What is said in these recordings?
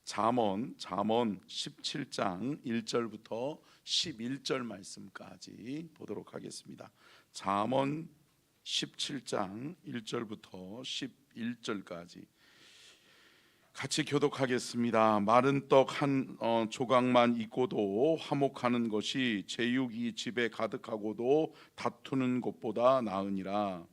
잠언 17장 1절부터 11절 말씀까지 보도록 하겠습니다. 잠언 17장 1절부터 11절까지 같이 교독하겠습니다. 마른 떡 한 조각만 있고도 화목하는 것이 제육이 집에 가득하고도 다투는 것보다 나으니라.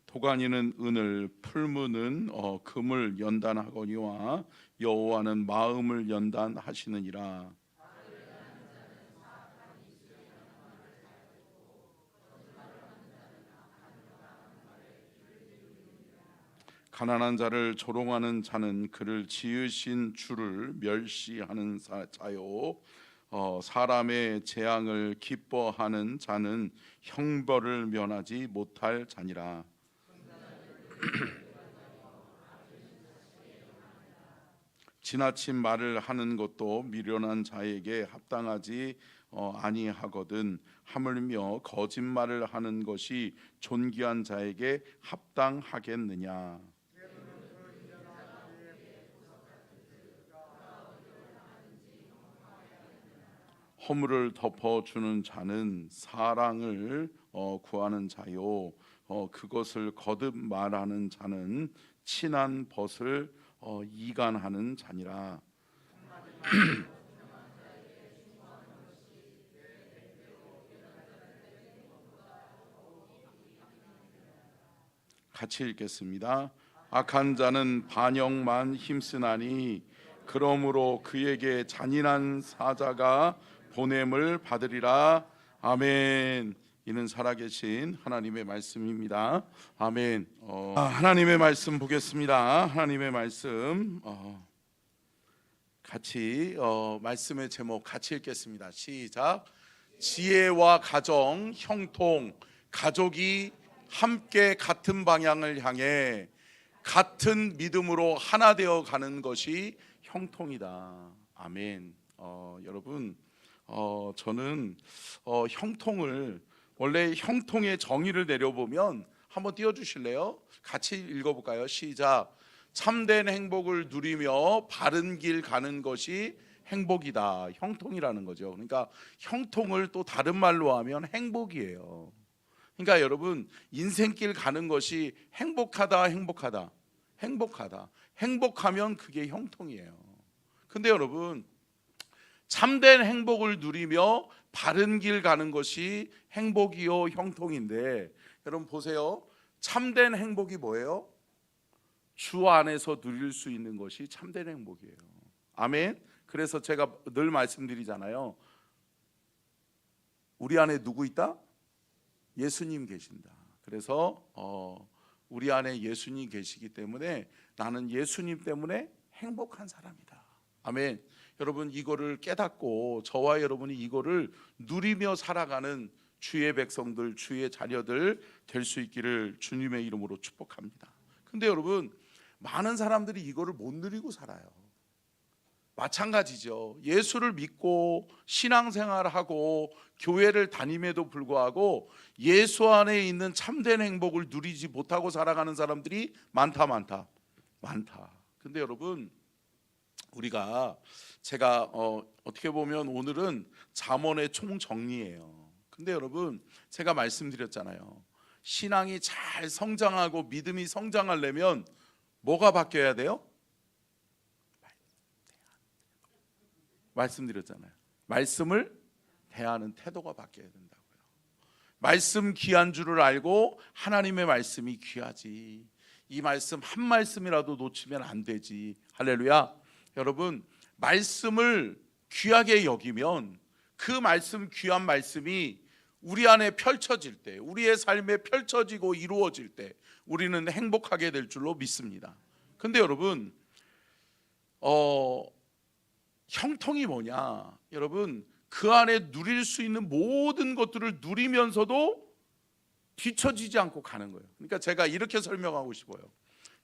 도가니는 은을, 풀무는 금을 연단하거니와 여호와는 마음을 연단하시느니라. 가난한 자를 조롱하는 자는 그를 지으신 주를 멸시하는 자요, 사람의 재앙을 기뻐하는 자는 형벌을 면하지 못할 자니라. 지나친 말을 하는 것도 미련한 자에게 합당하지 아니하거든 하물며 거짓말을 하는 것이 존귀한 자에게 합당하겠느냐. 허물을 덮어주는 자는 사랑을 구하는 자요, 그것을 거듭 말하는 자는 친한 벗을 이간하는 자니라. 같이 읽겠습니다. 악한 자는 반역만 힘쓰나니 그러므로 그에게 잔인한 사자가 보냄을 받으리라. 아멘. 이는 살아계신 하나님의 말씀입니다. 아멘. 하나님의 말씀 보겠습니다. 하나님의 말씀 같이 말씀의 제목 같이 읽겠습니다. 시작. 지혜와 가정, 형통, 가족이 함께 같은 방향을 향해 같은 믿음으로 하나 되어 가는 것이 형통이다. 아멘. 여러분, 저는 형통을, 원래 형통의 정의를 내려보면 한번 띄워주실래요? 같이 읽어볼까요? 시작. 참된 행복을 누리며 바른 길 가는 것이 행복이다. 형통이라는 거죠. 그러니까 형통을 또 다른 말로 하면 행복이에요. 그러니까 여러분, 인생길 가는 것이 행복하다, 행복하다, 행복하다, 행복하면 그게 형통이에요. 근데 여러분, 참된 행복을 누리며 바른 길 가는 것이 행복이요 형통인데, 여러분 보세요. 참된 행복이 뭐예요? 주 안에서 누릴 수 있는 것이 참된 행복이에요. 아멘. 그래서 제가 늘 말씀드리잖아요. 우리 안에 누구 있다? 예수님 계신다. 그래서 우리 안에 예수님 계시기 때문에 나는 예수님 때문에 행복한 사람이다. 아멘. 여러분, 이거를 깨닫고 저와 여러분이 이거를 누리며 살아가는 주의 백성들, 주의 자녀들 될 수 있기를 주님의 이름으로 축복합니다. 근데 여러분, 많은 사람들이 이거를 못 누리고 살아요. 마찬가지죠. 예수를 믿고 신앙생활을 하고 교회를 다님에도 불구하고 예수 안에 있는 참된 행복을 누리지 못하고 살아가는 사람들이 많다. 근데 여러분, 제가 어떻게 보면 오늘은 잠언의 총정리예요. 근데 여러분, 제가 말씀드렸잖아요. 신앙이 잘 성장하고 믿음이 성장하려면 뭐가 바뀌어야 돼요? 말씀드렸잖아요. 말씀을 대하는 태도가 바뀌어야 된다고요. 말씀 귀한 줄을 알고 하나님의 말씀이 귀하지, 이 말씀 한 말씀이라도 놓치면 안 되지. 할렐루야. 여러분, 말씀을 귀하게 여기면 그 말씀, 귀한 말씀이 우리 안에 펼쳐질 때, 우리의 삶에 펼쳐지고 이루어질 때 우리는 행복하게 될 줄로 믿습니다. 근데 여러분, 형통이 뭐냐? 여러분, 그 안에 누릴 수 있는 모든 것들을 누리면서도 뒤처지지 않고 가는 거예요. 그러니까 제가 이렇게 설명하고 싶어요.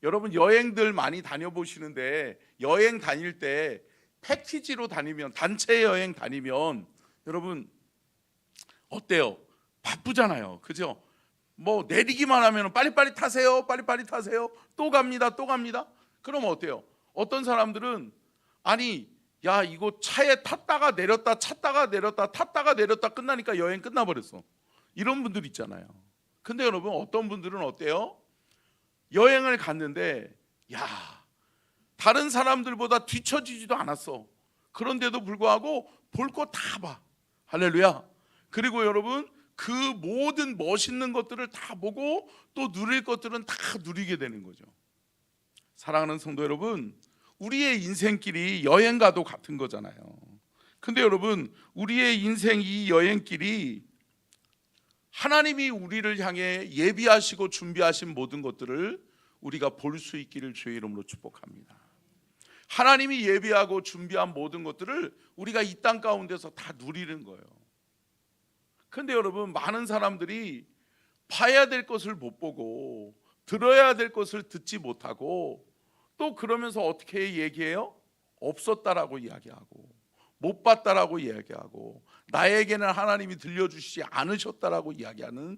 여러분, 여행들 많이 다녀보시는데 여행 다닐 때 패키지로 다니면, 단체 여행 다니면 여러분 어때요? 바쁘잖아요. 그죠? 뭐 내리기만 하면 빨리빨리 타세요. 빨리빨리 타세요. 또 갑니다. 또 갑니다. 그럼 어때요? 어떤 사람들은 아니 야 이거 차에 탔다가 내렸다 탔다가 내렸다 탔다가 내렸다 끝나니까 여행 끝나버렸어. 이런 분들 있잖아요. 근데 여러분 어떤 분들은 어때요? 여행을 갔는데 야 다른 사람들보다 뒤처지지도 않았어. 그런데도 불구하고 볼 거 다 봐. 할렐루야. 그리고 여러분 그 모든 멋있는 것들을 다 보고 또 누릴 것들은 다 누리게 되는 거죠. 사랑하는 성도 여러분, 우리의 인생길이 여행과도 같은 거잖아요. 근데 여러분 우리의 인생 이 여행길이 하나님이 우리를 향해 예비하시고 준비하신 모든 것들을 우리가 볼 수 있기를 주의 이름으로 축복합니다. 하나님이 예비하고 준비한 모든 것들을 우리가 이 땅 가운데서 다 누리는 거예요. 근데 여러분 많은 사람들이 봐야 될 것을 못 보고 들어야 될 것을 듣지 못하고 또 그러면서 어떻게 얘기해요? 없었다라고 이야기하고 못 봤다라고 이야기하고 나에게는 하나님이 들려주시지 않으셨다라고 이야기하는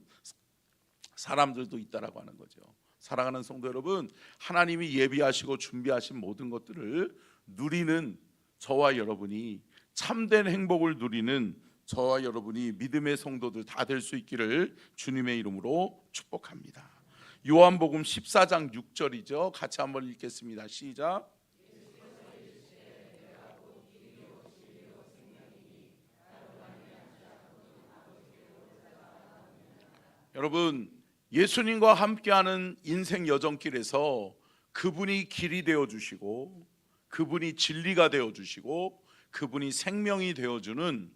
사람들도 있다라고 하는 거죠. 사랑하는 성도 여러분, 하나님이 예비하시고 준비하신 모든 것들을 누리는 저와 여러분이 참된 행복을 누리는 저와 여러분이 믿음의 성도들 다 될 수 있기를 주님의 이름으로 축복합니다. 요한복음 14장 6절이죠. 같이 한번 읽겠습니다. 시작. 여러분 예수님과 함께하는 인생 여정길에서 그분이 길이 되어주시고 그분이 진리가 되어주시고 그분이 생명이 되어주는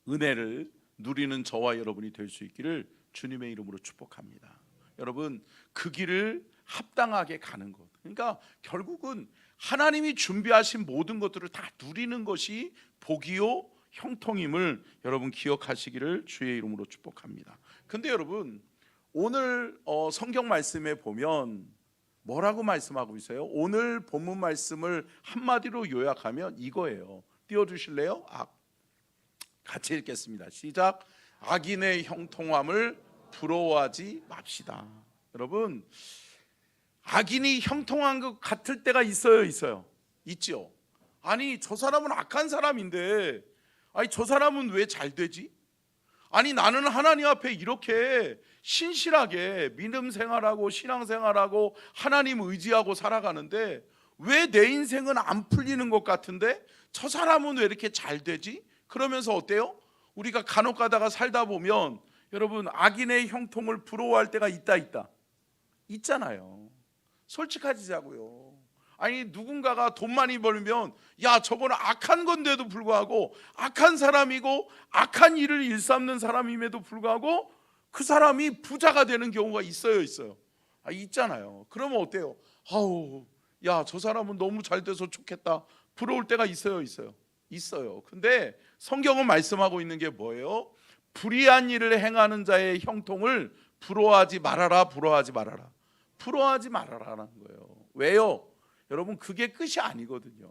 은혜를 누리는 저와 여러분이 될 수 있기를 주님의 이름으로 축복합니다. 여러분 그 길을 합당하게 가는 것, 그러니까 결국은 하나님이 준비하신 모든 것들을 다 누리는 것이 복이요 형통임을 여러분 기억하시기를 주의 이름으로 축복합니다. 근데 여러분 오늘 성경 말씀에 보면 뭐라고 말씀하고 있어요? 오늘 본문 말씀을 한마디로 요약하면 이거예요. 띄워주실래요? 같이 읽겠습니다. 시작. 악인의 형통함을 부러워하지 맙시다. 여러분 악인이 형통한 것 같을 때가 있어요? 있어요? 있죠. 아니 저 사람은 악한 사람인데 아니 저 사람은 왜 잘 되지? 아니 나는 하나님 앞에 이렇게 신실하게 믿음 생활하고 신앙 생활하고 하나님 의지하고 살아가는데 왜 내 인생은 안 풀리는 것 같은데 저 사람은 왜 이렇게 잘 되지? 그러면서 어때요? 우리가 간혹 가다가 살다 보면 여러분 악인의 형통을 부러워할 때가 있잖아요. 솔직하지자고요. 아니 누군가가 돈 많이 벌면 야 저거는 악한 건데도 불구하고 악한 사람이고 악한 일을 일삼는 사람임에도 불구하고 그 사람이 부자가 되는 경우가 있어요? 있잖아요. 그러면 어때요? 아우 야 저 사람은 너무 잘 돼서 좋겠다 부러울 때가 있어요? 있어요. 근데 성경은 말씀하고 있는 게 뭐예요? 불의한 일을 행하는 자의 형통을 부러워하지 말아라. 부러워하지 말아라라는 거예요. 왜요? 여러분 그게 끝이 아니거든요.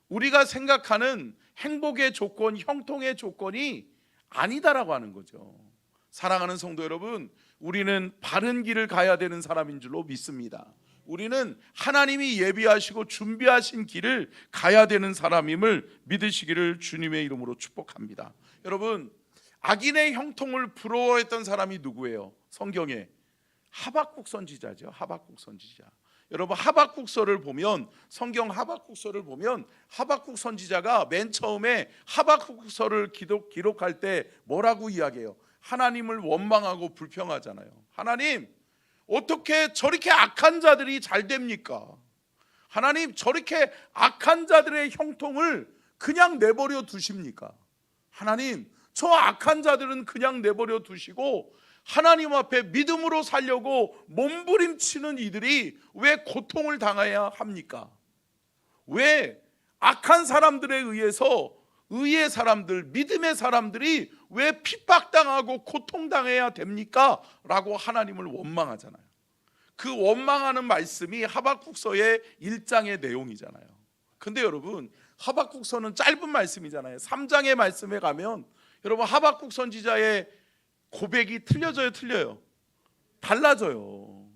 우리가 생각하는 행복의 조건, 형통의 조건이 아니다라고 하는 거죠. 사랑하는 성도 여러분, 우리는 바른 길을 가야 되는 사람인 줄로 믿습니다. 우리는 하나님이 예비하시고 준비하신 길을 가야 되는 사람임을 믿으시기를 주님의 이름으로 축복합니다. 여러분 악인의 형통을 부러워했던 사람이 누구예요? 성경에 하박국 선지자죠. 하박국 선지자. 여러분 하박국서를 보면 성경 하박국서를 보면 하박국 선지자가 맨 처음에 하박국서를 기록할 때 뭐라고 이야기해요? 하나님을 원망하고 불평하잖아요. 하나님 어떻게 저렇게 악한 자들이 잘 됩니까? 하나님 저렇게 악한 자들의 형통을 그냥 내버려 두십니까? 하나님 저 악한 자들은 그냥 내버려 두시고 하나님 앞에 믿음으로 살려고 몸부림치는 이들이 왜 고통을 당해야 합니까? 왜 악한 사람들에 의해서 의의 사람들, 믿음의 사람들이 왜 핍박당하고 고통당해야 됩니까? 라고 하나님을 원망하잖아요. 그 원망하는 말씀이 하박국서의 1장의 내용이잖아요. 근데 여러분 하박국서는 짧은 말씀이잖아요. 3장의 말씀에 가면 여러분 하박국 선지자의 고백이 틀려져요, 틀려요? 달라져요.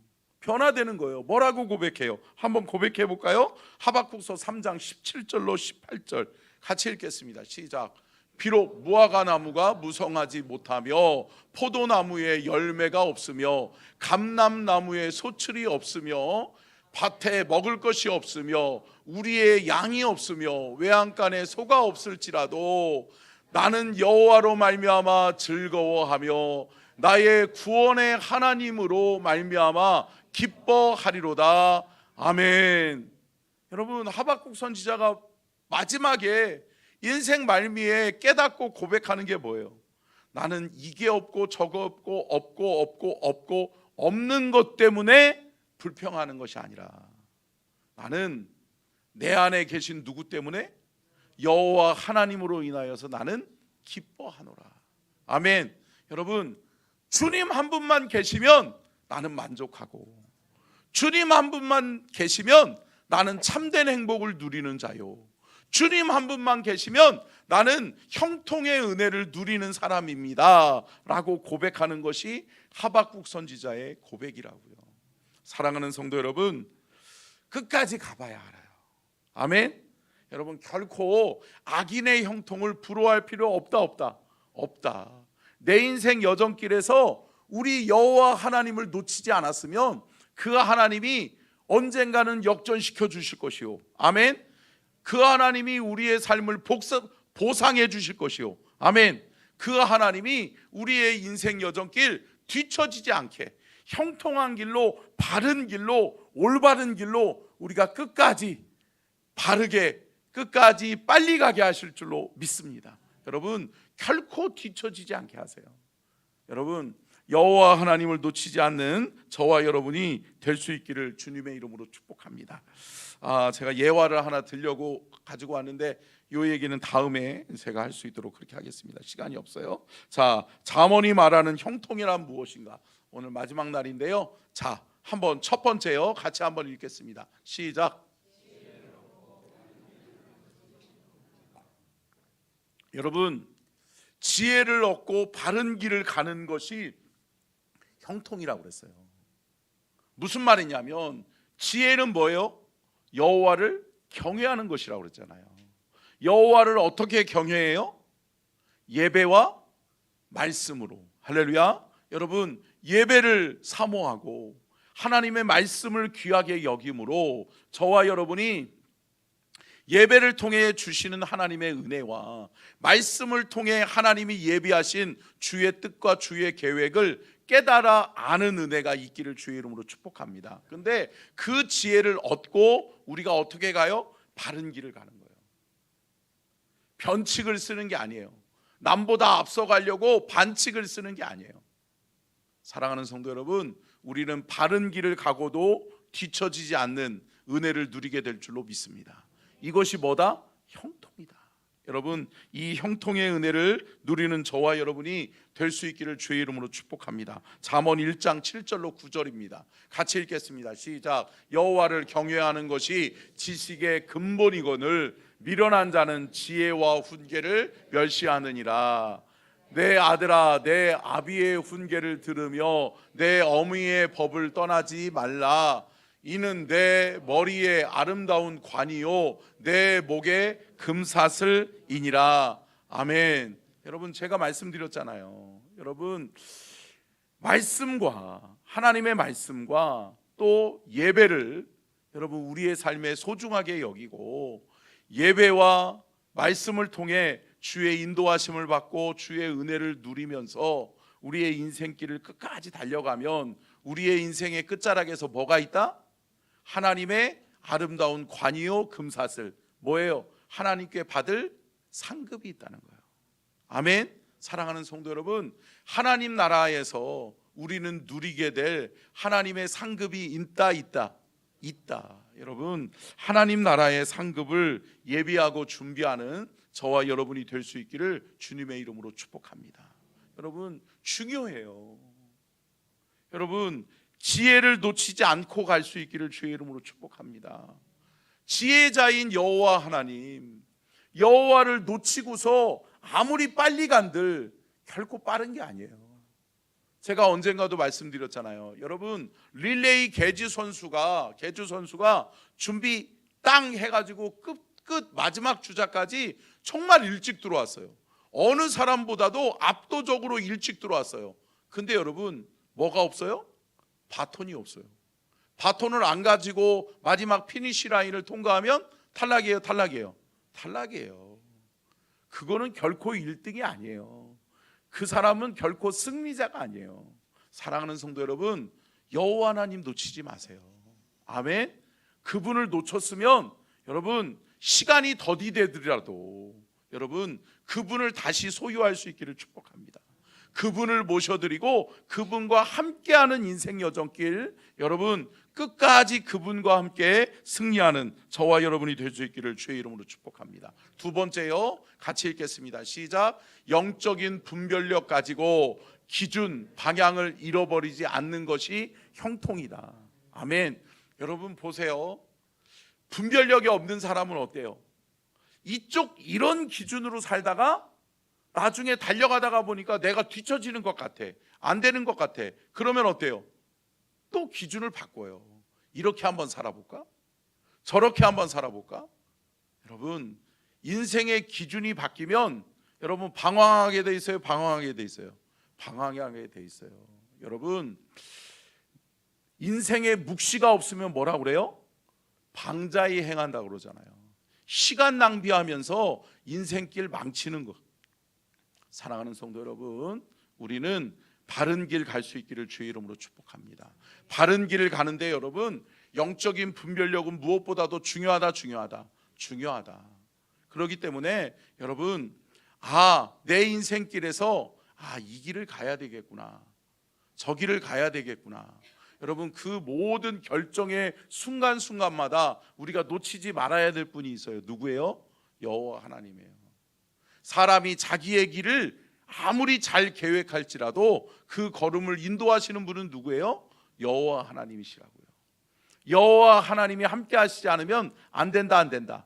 변화되는 거예요. 뭐라고 고백해요? 한번 고백해 볼까요? 하박국서 3장 17절로 18절 같이 읽겠습니다. 시작. 비록 무화과 나무가 무성하지 못하며 포도나무에 열매가 없으며 감람나무에 소출이 없으며 밭에 먹을 것이 없으며 우리의 양이 없으며 외양간에 소가 없을지라도 나는 여호와로 말미암아 즐거워하며 나의 구원의 하나님으로 말미암아 기뻐하리로다. 아멘. 여러분 하박국 선지자가 마지막에 인생 말미에 깨닫고 고백하는 게 뭐예요? 나는 이게 없고 저거 없고 없는 것 때문에 불평하는 것이 아니라 나는 내 안에 계신 누구 때문에? 여호와 하나님으로 인하여서 나는 기뻐하노라. 아멘. 여러분 주님 한 분만 계시면 나는 만족하고 주님 한 분만 계시면 나는 참된 행복을 누리는 자요. 주님 한 분만 계시면 나는 형통의 은혜를 누리는 사람입니다 라고 고백하는 것이 하박국 선지자의 고백이라고요. 사랑하는 성도 여러분, 끝까지 가봐야 알아요. 아멘. 여러분 결코 악인의 형통을 부러워할 필요 없다. 내 인생 여정길에서 우리 여호와 하나님을 놓치지 않았으면 그 하나님이 언젠가는 역전시켜 주실 것이요. 아멘. 그 하나님이 우리의 삶을 보상해 주실 것이요. 아멘. 그 하나님이 우리의 인생 여정길 뒤처지지 않게 형통한 길로, 바른 길로, 올바른 길로 우리가 끝까지 바르게, 끝까지 빨리 가게 하실 줄로 믿습니다. 여러분 결코 뒤처지지 않게 하세요. 여러분 여호와 하나님을 놓치지 않는 저와 여러분이 될 수 있기를 주님의 이름으로 축복합니다. 제가 예화를 하나 들려고 가지고 왔는데 이 얘기는 다음에 제가 할 수 있도록 그렇게 하겠습니다. 시간이 없어요. 자, 잠언이 말하는 형통이란 무엇인가? 오늘 마지막 날인데요. 자, 한번 첫 번째요. 같이 한번 읽겠습니다. 시작. 여러분 지혜를 얻고 바른 길을 가는 것이 형통이라고 그랬어요. 무슨 말이냐면 지혜는 뭐예요? 여호와를 경외하는 것이라고 그랬잖아요. 여호와를 어떻게 경외해요? 예배와 말씀으로. 할렐루야. 여러분 예배를 사모하고 하나님의 말씀을 귀하게 여김으로 저와 여러분이 예배를 통해 주시는 하나님의 은혜와 말씀을 통해 하나님이 예비하신 주의 뜻과 주의 계획을 깨달아 아는 은혜가 있기를 주의 이름으로 축복합니다. 그런데 그 지혜를 얻고 우리가 어떻게 가요? 바른 길을 가는 거예요. 변칙을 쓰는 게 아니에요. 남보다 앞서가려고 반칙을 쓰는 게 아니에요. 사랑하는 성도 여러분, 우리는 바른 길을 가고도 뒤처지지 않는 은혜를 누리게 될 줄로 믿습니다. 이것이 뭐다? 형통이다. 여러분 이 형통의 은혜를 누리는 저와 여러분이 될 수 있기를 주의 이름으로 축복합니다. 잠언 1장 7절로 9절입니다. 같이 읽겠습니다. 시작. 여호와를 경외하는 것이 지식의 근본이거늘 미련한 자는 지혜와 훈계를 멸시하느니라. 내 아들아 내 아비의 훈계를 들으며 내 어미의 법을 떠나지 말라. 이는 내 머리에 아름다운 관이요 내 목에 금사슬이니라. 아멘. 여러분 제가 말씀드렸잖아요. 여러분 말씀과 하나님의 말씀과 또 예배를 여러분 우리의 삶에 소중하게 여기고 예배와 말씀을 통해 주의 인도하심을 받고 주의 은혜를 누리면서 우리의 인생길을 끝까지 달려가면 우리의 인생의 끝자락에서 뭐가 있다? 하나님의 아름다운 관이요 금사슬. 뭐예요? 하나님께 받을 상급이 있다는 거예요. 아멘. 사랑하는 성도 여러분, 하나님 나라에서 우리는 누리게 될 하나님의 상급이 있다. 여러분 하나님 나라의 상급을 예비하고 준비하는 저와 여러분이 될 수 있기를 주님의 이름으로 축복합니다. 여러분 중요해요. 여러분 지혜를 놓치지 않고 갈 수 있기를 주의 이름으로 축복합니다. 지혜자인 여호와 하나님, 여호와를 놓치고서 아무리 빨리 간들 결코 빠른 게 아니에요. 제가 언젠가도 말씀드렸잖아요. 여러분, 릴레이 계주 선수가 준비 땅 해가지고 끝 마지막 주자까지 정말 일찍 들어왔어요. 어느 사람보다도 압도적으로 일찍 들어왔어요. 근데 여러분, 뭐가 없어요? 바톤이 없어요. 바톤을 안 가지고 마지막 피니시 라인을 통과하면 탈락이에요, 탈락이에요? 탈락이에요. 그거는 결코 1등이 아니에요. 그 사람은 결코 승리자가 아니에요. 사랑하는 성도 여러분, 여호와 하나님 놓치지 마세요. 아멘. 그분을 놓쳤으면 여러분, 시간이 더디되더라도 여러분, 그분을 다시 소유할 수 있기를 축복합니다. 그분을 모셔드리고 그분과 함께하는 인생 여정길, 여러분 끝까지 그분과 함께 승리하는 저와 여러분이 될 수 있기를 주의 이름으로 축복합니다. 두 번째요, 같이 읽겠습니다. 시작. 영적인 분별력 가지고 기준, 방향을 잃어버리지 않는 것이 형통이다. 아멘. 여러분 보세요. 분별력이 없는 사람은 어때요? 이런 기준으로 살다가 나중에 달려가다가 보니까 내가 뒤처지는 것 같아, 안 되는 것 같아. 그러면 어때요? 또 기준을 바꿔요. 이렇게 한번 살아볼까? 저렇게 한번 살아볼까? 여러분, 인생의 기준이 바뀌면 여러분 방황하게 돼 있어요, 방황하게 돼 있어요? 방황하게 돼 있어요. 여러분, 인생에 묵시가 없으면 뭐라 그래요? 방자히 행한다고 그러잖아요. 시간 낭비하면서 인생길 망치는 것. 사랑하는 성도 여러분, 우리는 바른 길 갈 수 있기를 주의 이름으로 축복합니다. 바른 길을 가는데 여러분, 영적인 분별력은 무엇보다도 중요하다. 그렇기 때문에 여러분, 내 인생길에서 이 길을 가야 되겠구나, 저 길을 가야 되겠구나. 여러분, 그 모든 결정의 순간순간마다 우리가 놓치지 말아야 될 분이 있어요. 누구예요? 여호와 하나님이에요. 사람이 자기의 길을 아무리 잘 계획할지라도 그 걸음을 인도하시는 분은 누구예요? 여호와 하나님이시라고요. 여호와 하나님이 함께 하시지 않으면 안 된다.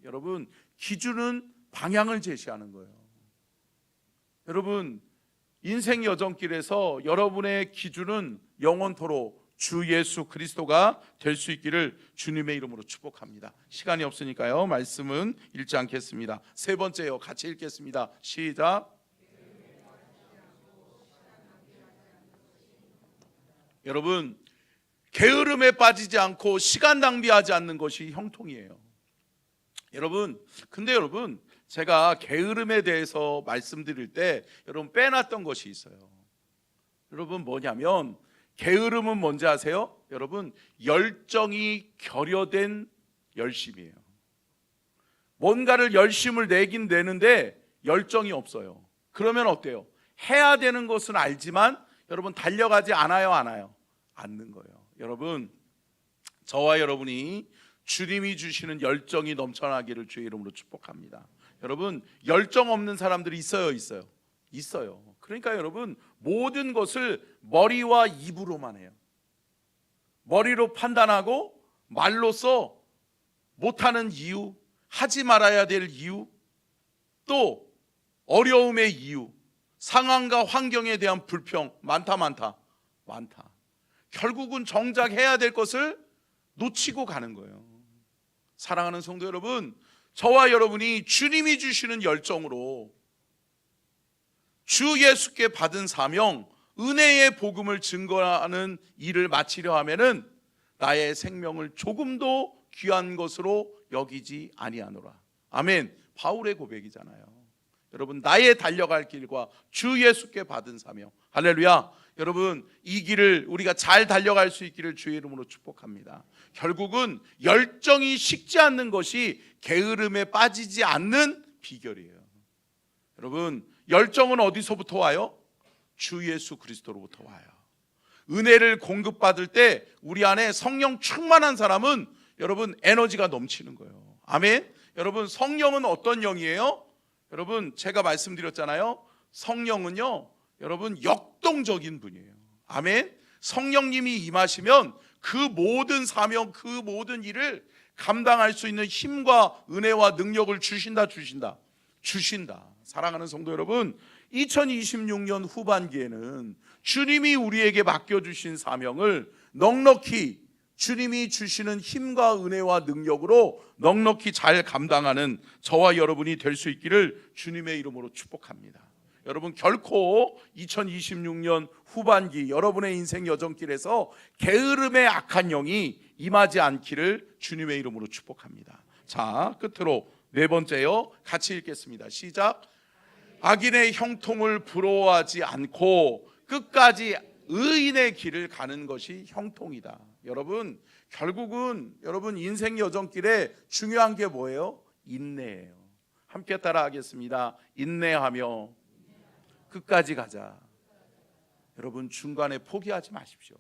여러분, 기준은 방향을 제시하는 거예요. 여러분, 인생 여정길에서 여러분의 기준은 영원토록 주 예수 그리스도가 될 수 있기를 주님의 이름으로 축복합니다. 시간이 없으니까요, 말씀은 읽지 않겠습니다. 세 번째요, 같이 읽겠습니다. 시작. 여러분, 게으름에 빠지지 않고 시간 낭비하지 않는 것이 형통이에요. 여러분, 근데 여러분, 제가 게으름에 대해서 말씀드릴 때 여러분 빼놨던 것이 있어요. 여러분, 뭐냐면 게으름은 뭔지 아세요? 여러분, 열정이 결여된 열심이에요. 뭔가를 열심을 내긴 내는데 열정이 없어요. 그러면 어때요? 해야 되는 것은 알지만 여러분 달려가지 않아요? 않는 거예요. 여러분, 저와 여러분이 주님이 주시는 열정이 넘쳐나기를 주의 이름으로 축복합니다. 여러분, 열정 없는 사람들이 있어요. 그러니까 여러분, 모든 것을 머리와 입으로만 해요. 머리로 판단하고 말로써 못하는 이유, 하지 말아야 될 이유, 또 어려움의 이유, 상황과 환경에 대한 불평, 많다. 결국은 정작 해야 될 것을 놓치고 가는 거예요. 사랑하는 성도 여러분, 저와 여러분이 주님이 주시는 열정으로 주 예수께 받은 사명, 은혜의 복음을 증거하는 일을 마치려 하면은 나의 생명을 조금도 귀한 것으로 여기지 아니하노라. 아멘. 바울의 고백이잖아요. 여러분, 나의 달려갈 길과 주 예수께 받은 사명, 할렐루야. 여러분, 이 길을 우리가 잘 달려갈 수 있기를 주의 이름으로 축복합니다. 결국은 열정이 식지 않는 것이 게으름에 빠지지 않는 비결이에요. 여러분, 열정은 어디서부터 와요? 주 예수 그리스도로부터 와요. 은혜를 공급받을 때 우리 안에 성령 충만한 사람은 여러분 에너지가 넘치는 거예요. 아멘. 여러분, 성령은 어떤 영이에요? 여러분, 제가 말씀드렸잖아요. 성령은요, 여러분 역동적인 분이에요. 아멘. 성령님이 임하시면 그 모든 사명, 그 모든 일을 감당할 수 있는 힘과 은혜와 능력을 주신다. 주신다. 사랑하는 성도 여러분, 2026년 후반기에는 주님이 우리에게 맡겨주신 사명을 넉넉히 주님이 주시는 힘과 은혜와 능력으로 넉넉히 잘 감당하는 저와 여러분이 될 수 있기를 주님의 이름으로 축복합니다. 여러분, 결코 2026년 후반기 여러분의 인생 여정길에서 게으름의 악한 영이 임하지 않기를 주님의 이름으로 축복합니다. 자, 끝으로 네 번째요, 같이 읽겠습니다. 시작. 악인의 형통을 부러워하지 않고 끝까지 의인의 길을 가는 것이 형통이다. 여러분, 결국은 여러분 인생 여정길에 중요한 게 뭐예요? 인내예요. 함께 따라하겠습니다. 인내하며 끝까지 가자. 여러분, 중간에 포기하지 마십시오.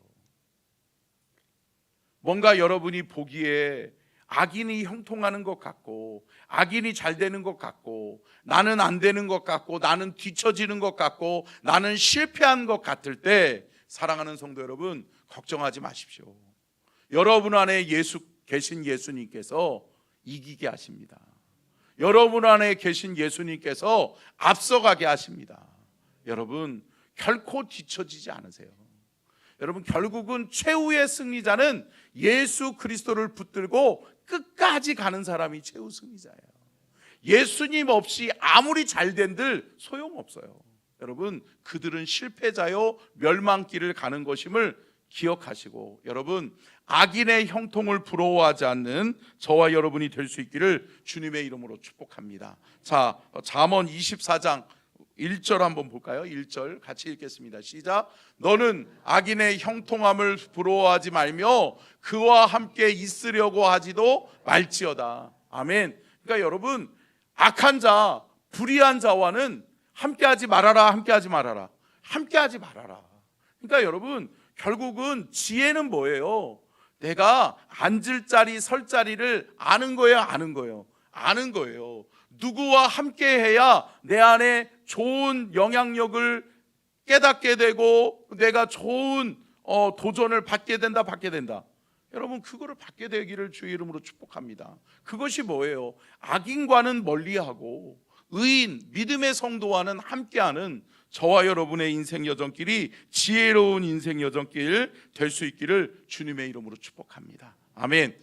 뭔가 여러분이 보기에 악인이 형통하는 것 같고, 악인이 잘 되는 것 같고, 나는 안 되는 것 같고, 나는 뒤처지는 것 같고, 나는 실패한 것 같을 때, 사랑하는 성도 여러분, 걱정하지 마십시오. 여러분 안에 계신 예수님께서 이기게 하십니다. 여러분 안에 계신 예수님께서 앞서가게 하십니다. 여러분, 결코 뒤처지지 않으세요. 여러분, 결국은 최후의 승리자는 예수 그리스도를 붙들고 끝까지 가는 사람이 최후 승리자예요. 예수님 없이 아무리 잘된들 소용없어요. 여러분, 그들은 실패자요 멸망길을 가는 것임을 기억하시고, 여러분, 악인의 형통을 부러워하지 않는 저와 여러분이 될 수 있기를 주님의 이름으로 축복합니다. 자, 잠언 24장 1절 한번 볼까요? 1절 같이 읽겠습니다. 시작. 너는 악인의 형통함을 부러워하지 말며 그와 함께 있으려고 하지도 말지어다. 아멘. 그러니까 여러분, 악한 자, 불의한 자와는 함께하지 말아라, 함께하지 말아라, 함께하지 말아라. 그러니까 여러분, 결국은 지혜는 뭐예요? 내가 앉을 자리, 설 자리를 아는 거예요, 아는 거예요? 아는 거예요. 누구와 함께 해야 내 안에 좋은 영향력을 깨닫게 되고 내가 좋은 도전을 받게 된다. 여러분, 그거를 받게 되기를 주의 이름으로 축복합니다. 그것이 뭐예요? 악인과는 멀리하고 의인, 믿음의 성도와는 함께하는 저와 여러분의 인생 여정길이 지혜로운 인생 여정길 될 수 있기를 주님의 이름으로 축복합니다. 아멘.